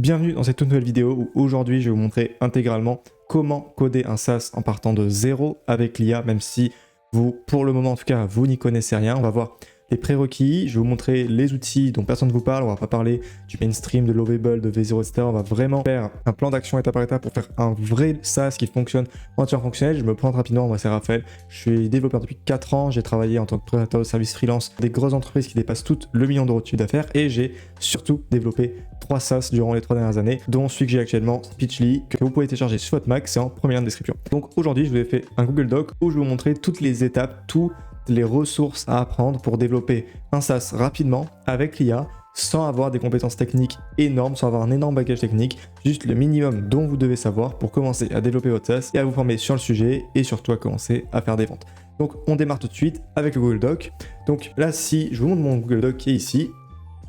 Bienvenue dans cette toute nouvelle vidéo où aujourd'hui je vais vous montrer intégralement comment coder un SaaS en partant de zéro avec l'IA, même si vous, pour le moment en tout cas, vous n'y connaissez rien. On va voir les prérequis, je vais vous montrer les outils dont personne ne vous parle, on va pas parler du mainstream, de Lovable, de V0, etc. On va vraiment faire un plan d'action étape par étape pour faire un vrai SaaS qui fonctionne entièrement fonctionnel. Je me présente rapidement, moi c'est Raphaël, je suis développeur depuis 4 ans, j'ai travaillé en tant que prestataire de services freelance des grosses entreprises qui dépassent toutes le million d'euros de chiffre d'affaires et j'ai surtout développé 3 SaaS durant les 3 dernières années, dont celui que j'ai actuellement, Speechly, que vous pouvez télécharger sur votre Mac, c'est en premier lien de description. Donc aujourd'hui, je vous ai fait un Google Doc où je vais vous montrer toutes les étapes, toutes les ressources à apprendre pour développer un SaaS rapidement avec l'IA, sans avoir des compétences techniques énormes, sans avoir un énorme bagage technique, juste le minimum dont vous devez savoir pour commencer à développer votre SaaS et à vous former sur le sujet et surtout à commencer à faire des ventes. Donc on démarre tout de suite avec le Google Doc. Donc là, si je vous montre mon Google Doc qui est ici,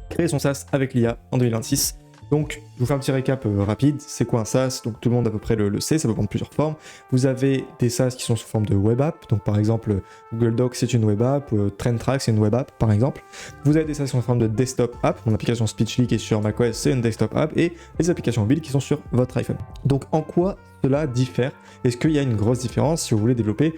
créer son SaaS avec l'IA en 2026. Donc, je vous fais un petit récap rapide. C'est quoi un SaaS? Donc, tout le monde à peu près le sait, ça peut prendre plusieurs formes. Vous avez des SaaS qui sont sous forme de web app. Donc, par exemple, Google Docs, c'est une web app. TrendTrack, c'est une web app, par exemple. Vous avez des SaaS qui sont sous forme de desktop app. Mon application Speechly qui est sur macOS, c'est une desktop app. Et les applications mobiles qui sont sur votre iPhone. Donc, en quoi cela diffère? Est-ce qu'il y a une grosse différence si vous voulez développer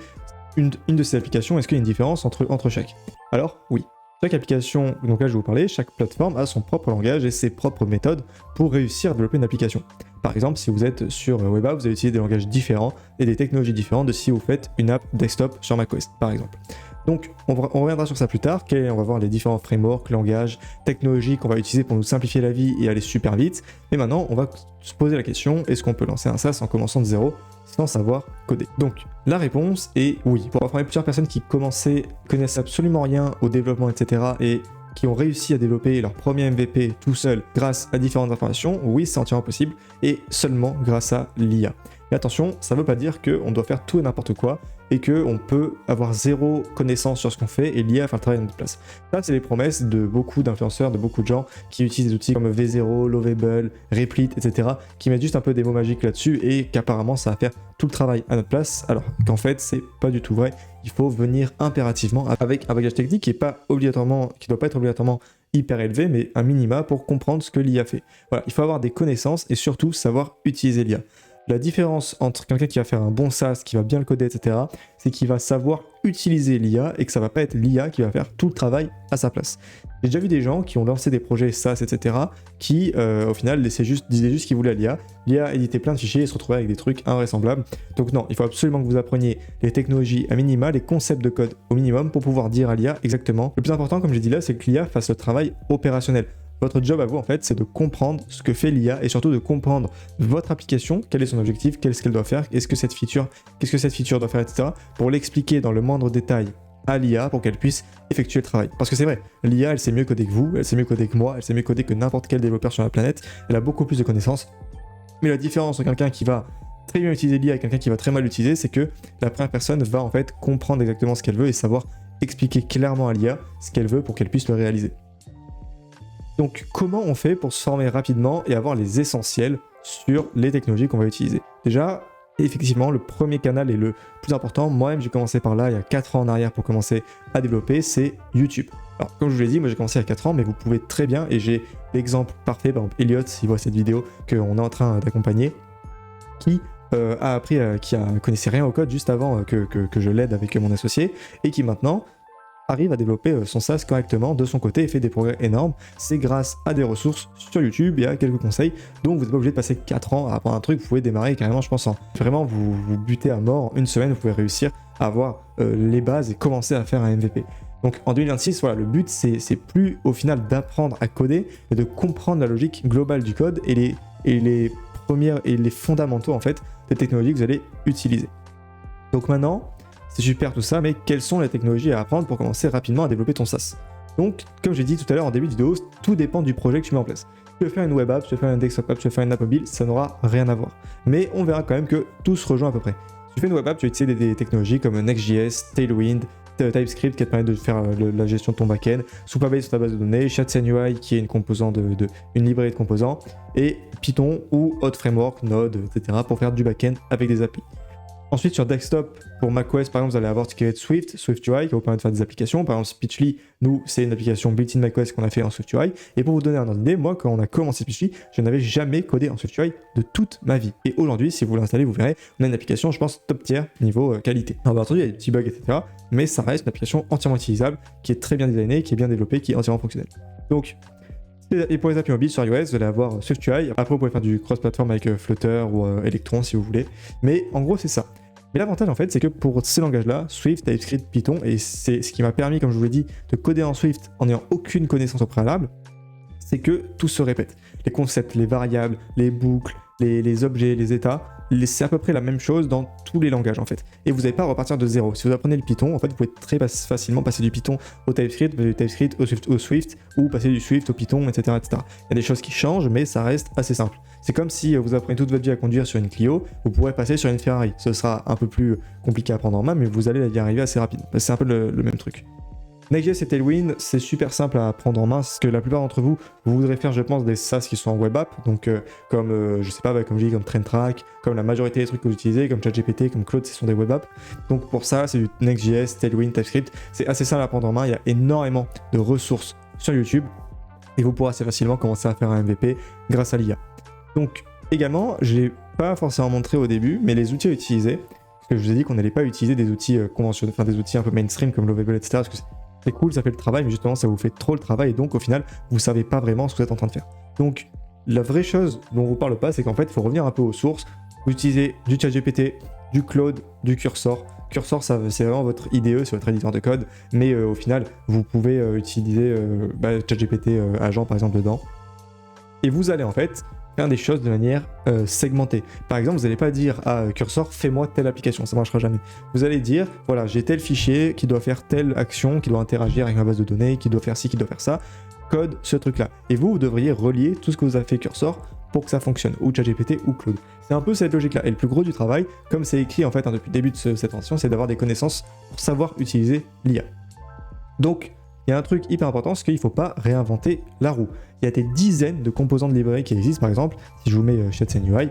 une de ces applications? Est-ce qu'il y a une différence entre chaque? Alors, oui. Chaque application, donc là je vais vous parler, chaque plateforme a son propre langage et ses propres méthodes pour réussir à développer une application. Par exemple, si vous êtes sur web app, vous allez utiliser des langages différents et des technologies différentes de si vous faites une app desktop sur macOS, par exemple. Donc, on reviendra sur ça plus tard, on va voir les différents frameworks, langages, technologies qu'on va utiliser pour nous simplifier la vie et aller super vite. Mais maintenant, on va se poser la question, est-ce qu'on peut lancer un SaaS en commençant de zéro sans savoir coder? Donc, la réponse est oui. Pour avoir plusieurs personnes qui connaissent absolument rien au développement, etc. et qui ont réussi à développer leur premier MVP tout seul grâce à différentes informations, oui, c'est entièrement possible, et seulement grâce à l'IA. Mais attention, ça ne veut pas dire qu'on doit faire tout et n'importe quoi, et qu'on peut avoir zéro connaissance sur ce qu'on fait, et l'IA faire le travail à notre place. Ça, c'est les promesses de beaucoup d'influenceurs, de beaucoup de gens qui utilisent des outils comme V0, Lovable, Replit, etc., qui mettent juste un peu des mots magiques là-dessus, et qu'apparemment ça va faire tout le travail à notre place, alors qu'en fait, c'est pas du tout vrai. Il faut venir impérativement avec un bagage technique qui doit pas être obligatoirement hyper élevé, mais un minima pour comprendre ce que l'IA fait. Voilà, il faut avoir des connaissances et surtout savoir utiliser l'IA. La différence entre quelqu'un qui va faire un bon SaaS, qui va bien le coder, etc., c'est qu'il va savoir utiliser l'IA et que ça va pas être l'IA qui va faire tout le travail à sa place. J'ai déjà vu des gens qui ont lancé des projets SaaS, etc., qui au final disaient juste qu'ils voulaient l'IA. L'IA éditait plein de fichiers et se retrouvait avec des trucs invraisemblables. Donc non, il faut absolument que vous appreniez les technologies à minima, les concepts de code au minimum pour pouvoir dire à l'IA exactement. Le plus important, comme j'ai dit là, c'est que l'IA fasse le travail opérationnel. Votre job à vous, en fait, c'est de comprendre ce que fait l'IA et surtout de comprendre votre application, quel est son objectif, qu'est-ce qu'elle doit faire, qu'est-ce que cette feature doit faire, etc. pour l'expliquer dans le moindre détail à l'IA pour qu'elle puisse effectuer le travail. Parce que c'est vrai, l'IA, elle sait mieux coder que vous, elle sait mieux coder que moi, elle sait mieux coder que n'importe quel développeur sur la planète, elle a beaucoup plus de connaissances. Mais la différence entre quelqu'un qui va très bien utiliser l'IA et quelqu'un qui va très mal l'utiliser, c'est que la première personne va en fait comprendre exactement ce qu'elle veut et savoir expliquer clairement à l'IA ce qu'elle veut pour qu'elle puisse le réaliser. Donc, comment on fait pour se former rapidement et avoir les essentiels sur les technologies qu'on va utiliser? Déjà, effectivement, le premier canal est le plus important. Moi-même, j'ai commencé par là il y a 4 ans en arrière pour commencer à développer, c'est YouTube. Alors, comme je vous l'ai dit, moi j'ai commencé il y a 4 ans, mais vous pouvez très bien, et j'ai l'exemple parfait, par exemple, Elliot, s'il voit cette vidéo qu'on est en train d'accompagner, qui a appris, connaissait rien au code juste avant que je l'aide avec mon associé, et qui maintenant arrive à développer son SaaS correctement de son côté et fait des progrès énormes. C'est grâce à des ressources sur YouTube et à quelques conseils. Donc vous n'êtes pas obligé de passer 4 ans à apprendre un truc, vous pouvez démarrer carrément, je pense, vraiment vous butez à mort en une semaine, vous pouvez réussir à avoir les bases et commencer à faire un MVP. Donc en 2026, voilà, le but c'est plus au final d'apprendre à coder, mais de comprendre la logique globale du code et les fondamentaux en fait des technologies que vous allez utiliser. Donc maintenant, c'est super tout ça, mais quelles sont les technologies à apprendre pour commencer rapidement à développer ton SaaS? Donc, comme j'ai dit tout à l'heure en début de vidéo, tout dépend du projet que tu mets en place. Tu veux faire une web app, tu veux faire une desktop app, tu veux faire une app mobile, ça n'aura rien à voir. Mais on verra quand même que tout se rejoint à peu près. Si tu fais une web app, tu vas utiliser des technologies comme Next.js, Tailwind, TypeScript qui va te permettre de faire la gestion de ton backend, Supabase sur ta base de données, Chat.UI qui est une composante une librairie de composants, et Python ou autre framework, Node, etc. pour faire du backend avec des API. Ensuite, sur desktop, pour macOS, par exemple, vous allez avoir ce qui va être Swift, SwiftUI, qui va vous permettre de faire des applications. Par exemple, Speechly, nous, c'est une application built-in macOS qu'on a fait en SwiftUI. Et pour vous donner un ordre d'idée, moi, quand on a commencé Speechly, je n'avais jamais codé en SwiftUI de toute ma vie. Et aujourd'hui, si vous l'installez, vous verrez, on a une application, je pense, top tier niveau qualité. Alors, bien entendu, il y a des petits bugs, etc. Mais ça reste une application entièrement utilisable, qui est très bien designée, qui est bien développée, qui est entièrement fonctionnelle. Donc, et pour les applis mobiles sur iOS, vous allez avoir SwiftUI. Après, vous pouvez faire du cross-platform avec Flutter ou Electron si vous voulez. Mais en gros, c'est ça. Mais l'avantage en fait, c'est que pour ces langages-là, Swift, TypeScript, Python, et c'est ce qui m'a permis, comme je vous l'ai dit, de coder en Swift en n'ayant aucune connaissance au préalable, c'est que tout se répète. Les concepts, les variables, les boucles, les objets, les états, c'est à peu près la même chose dans tous les langages en fait. Et vous n'allez pas repartir de zéro. Si vous apprenez le Python, en fait, vous pouvez très facilement passer du Python au TypeScript, du TypeScript au Swift, ou passer du Swift au Python, etc., etc. Il y a des choses qui changent, mais ça reste assez simple. C'est comme si vous apprenez toute votre vie à conduire sur une Clio, vous pourrez passer sur une Ferrari. Ce sera un peu plus compliqué à prendre en main, mais vous allez y arriver assez rapidement. C'est un peu le même truc. Next.js et Tailwind, c'est super simple à prendre en main, parce que la plupart d'entre vous, vous voudrez faire, je pense, des SaaS qui sont en web app, donc comme, je sais pas, comme je dis, comme TrendTrack, comme la majorité des trucs que vous utilisez, comme ChatGPT, comme Claude, ce sont des web apps. Donc pour ça, c'est du Next.js, Tailwind, TypeScript, c'est assez simple à prendre en main, il y a énormément de ressources sur YouTube, et vous pourrez assez facilement commencer à faire un MVP grâce à l'IA. Donc également, je l'ai pas forcément montré au début, mais les outils à utiliser, parce que je vous ai dit qu'on n'allait pas utiliser des outils conventionnels, enfin des outils un peu mainstream comme Lovable, etc., parce que c'est cool, ça fait le travail, mais justement ça vous fait trop le travail et donc au final vous savez pas vraiment ce que vous êtes en train de faire. Donc la vraie chose dont on vous parle pas, c'est qu'en fait il faut revenir un peu aux sources. Vous utilisez du ChatGPT, du Claude, du Cursor. Cursor, c'est vraiment votre IDE, c'est votre éditeur de code, mais au final vous pouvez utiliser ChatGPT agent par exemple dedans. Et vous allez en fait faire des choses de manière segmentée. Par exemple, vous n'allez pas dire à Cursor, fais-moi telle application, ça ne marchera jamais. Vous allez dire, voilà, j'ai tel fichier qui doit faire telle action, qui doit interagir avec ma base de données, qui doit faire ci, qui doit faire ça, code ce truc-là. Et vous devriez relier tout ce que vous avez fait Cursor pour que ça fonctionne, ou ChatGPT ou Claude. C'est un peu cette logique-là. Et le plus gros du travail, comme c'est écrit en fait depuis le début de cette transition, c'est d'avoir des connaissances pour savoir utiliser l'IA. Donc, il y a un truc hyper important, c'est qu'il ne faut pas réinventer la roue. Il y a des dizaines de composants de librairie qui existent, par exemple, si je vous mets ShadCNUI,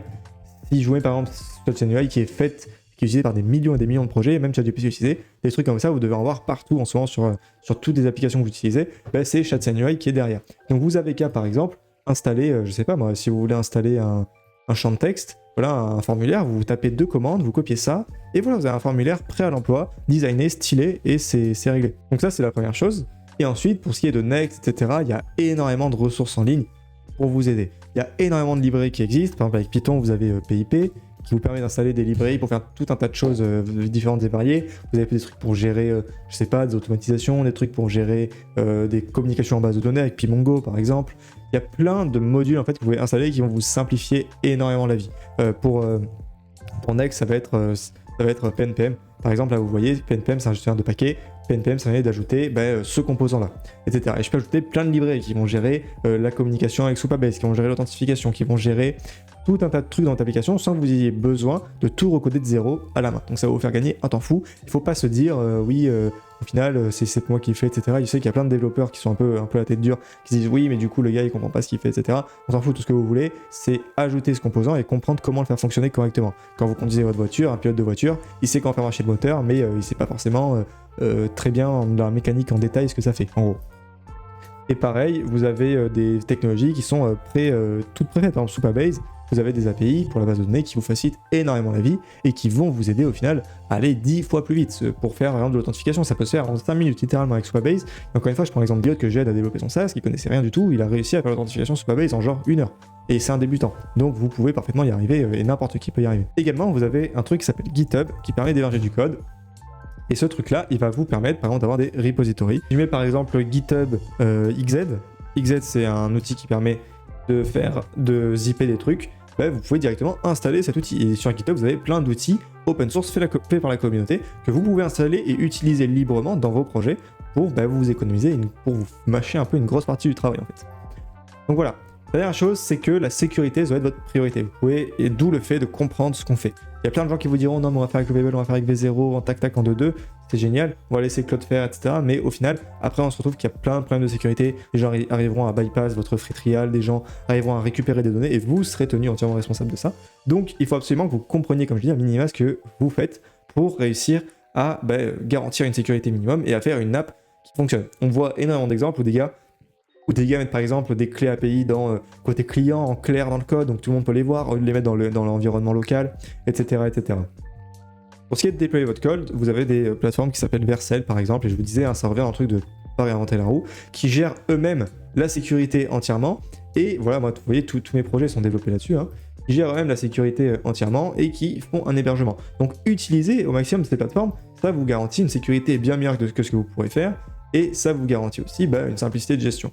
si je vous mets par exemple ShadCNUI qui est utilisé par des millions et des millions de projets, même ChatGPT utilisé, des trucs comme ça, vous devez en voir partout en ce moment sur toutes les applications que vous utilisez, c'est ShadCNUI qui est derrière. Donc vous avez qu'à, par exemple, installer, je sais pas moi, si vous voulez installer un champ de texte, voilà, un formulaire, vous tapez 2 commandes, vous copiez ça, et voilà, vous avez un formulaire prêt à l'emploi, designé, stylé, et c'est réglé. Donc ça, c'est la première chose. Et ensuite, pour ce qui est de Next, etc., il y a énormément de ressources en ligne pour vous aider. Il y a énormément de librairies qui existent. Par exemple, avec Python, vous avez PIP, qui vous permet d'installer des librairies pour faire tout un tas de choses différentes et variées. Vous avez des trucs pour gérer, je sais pas, des automatisations, des trucs pour gérer des communications en base de données avec Pimongo, par exemple. Il y a plein de modules en fait que vous pouvez installer qui vont vous simplifier énormément la vie. Pour Next, ça va être PNPM. Par exemple, là, vous voyez, PNPM, c'est un gestionnaire de paquets. PNPM, ça permet d'ajouter ce composant-là, etc. Et je peux ajouter plein de librairies qui vont gérer la communication avec Supabase, qui vont gérer l'authentification, qui vont gérer tout un tas de trucs dans votre application sans que vous ayez besoin de tout recoder de zéro à la main. Donc ça va vous faire gagner un temps fou. Il ne faut pas se dire, au final, c'est moi qui le fais, etc. Je sais qu'il y a plein de développeurs qui sont un peu la tête dure, qui se disent oui, mais du coup, le gars, il comprend pas ce qu'il fait, etc. On s'en fout, tout ce que vous voulez, c'est ajouter ce composant et comprendre comment le faire fonctionner correctement. Quand vous conduisez votre voiture, un pilote de voiture, il sait comment faire marcher le moteur, mais il sait pas forcément très bien dans la mécanique en détail ce que ça fait, en gros. Et pareil, vous avez des technologies qui sont toutes préfaites. Par exemple, Supabase, vous avez des API pour la base de données qui vous facilitent énormément la vie et qui vont vous aider au final à aller 10 fois plus vite. Pour faire par exemple de l'authentification, ça peut se faire en 5 minutes littéralement avec Supabase. Et encore une fois, je prends l'exemple d'Iod que j'aide à développer son SaaS, qui connaissait rien du tout, il a réussi à faire l'authentification Supabase en genre 1 heure. Et c'est un débutant. Donc vous pouvez parfaitement y arriver et n'importe qui peut y arriver. Également, vous avez un truc qui s'appelle GitHub qui permet d'héberger du code. Et ce truc-là, il va vous permettre par exemple d'avoir des repositories. Je mets par exemple GitHub XZ. XZ, c'est un outil qui permet de zipper des trucs. Vous pouvez directement installer cet outil. Et sur GitHub, vous avez plein d'outils open source faits par la communauté que vous pouvez installer et utiliser librement dans vos projets pour vous économiser, pour vous mâcher un peu une grosse partie du travail en fait. Donc voilà. La dernière chose, c'est que la sécurité doit être votre priorité. Vous pouvez, et d'où le fait de comprendre ce qu'on fait. Il y a plein de gens qui vous diront non, mais on va faire avec le Babel, on va faire avec V0, en tac-tac, en 2-2. C'est génial, on va laisser Claude faire, etc. Mais au final, après, on se retrouve qu'il y a plein de problèmes de sécurité. Les gens arriveront à bypass votre free trial, des gens arriveront à récupérer des données et vous serez tenu entièrement responsable de ça. Donc, il faut absolument que vous compreniez, comme je dis, un minima ce que vous faites pour réussir à garantir une sécurité minimum et à faire une app qui fonctionne. On voit énormément d'exemples où des gars mettent par exemple des clés API dans côté client en clair dans le code, donc tout le monde peut les voir, au lieu de les mettre dans l'environnement local, etc., etc. Pour ce qui est de déployer votre code, vous avez des plateformes qui s'appellent Vercel par exemple, et je vous disais, ça revient à un truc de pas réinventer la roue, qui gèrent eux-mêmes la sécurité entièrement, et voilà, moi, vous voyez, tous mes projets sont développés là-dessus, qui gèrent eux-mêmes la sécurité entièrement, et qui font un hébergement. Donc utilisez au maximum ces plateformes, ça vous garantit une sécurité bien meilleure que ce que vous pourrez faire, et ça vous garantit aussi une simplicité de gestion.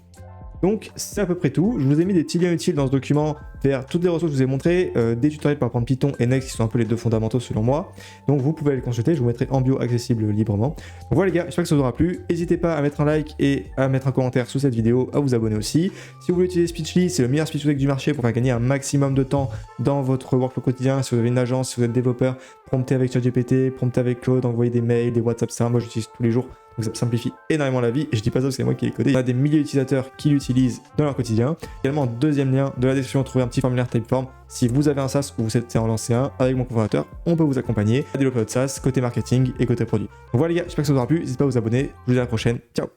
Donc c'est à peu près tout. Je vous ai mis des petits liens utiles dans ce document vers toutes les ressources que je vous ai montrées, des tutoriels pour apprendre Python et Next qui sont un peu les deux fondamentaux selon moi. Donc vous pouvez les consulter, je vous mettrai en bio accessible librement. Donc voilà les gars, j'espère que ça vous aura plu. N'hésitez pas à mettre un like et à mettre un commentaire sous cette vidéo, à vous abonner aussi. Si vous voulez utiliser Speechly, c'est le meilleur speech deck du marché pour faire gagner un maximum de temps dans votre workflow quotidien. Si vous avez une agence, si vous êtes développeur, promptez avec ChatGPT, promptez avec Claude, envoyez des mails, des WhatsApp, ça. Moi j'utilise tous les jours. Donc ça me simplifie énormément la vie, et je dis pas ça parce que c'est moi qui l'ai codé. Il y a des milliers d'utilisateurs qui l'utilisent dans leur quotidien. Également, deuxième lien de la description, trouvez un petit formulaire Typeform. Si vous avez un SaaS ou vous souhaitez en lancer un avec mon cofondateur, on peut vous accompagner à développer votre SaaS côté marketing et côté produit. Donc voilà les gars, j'espère que ça vous aura plu, n'hésitez pas à vous abonner, je vous dis à la prochaine, ciao.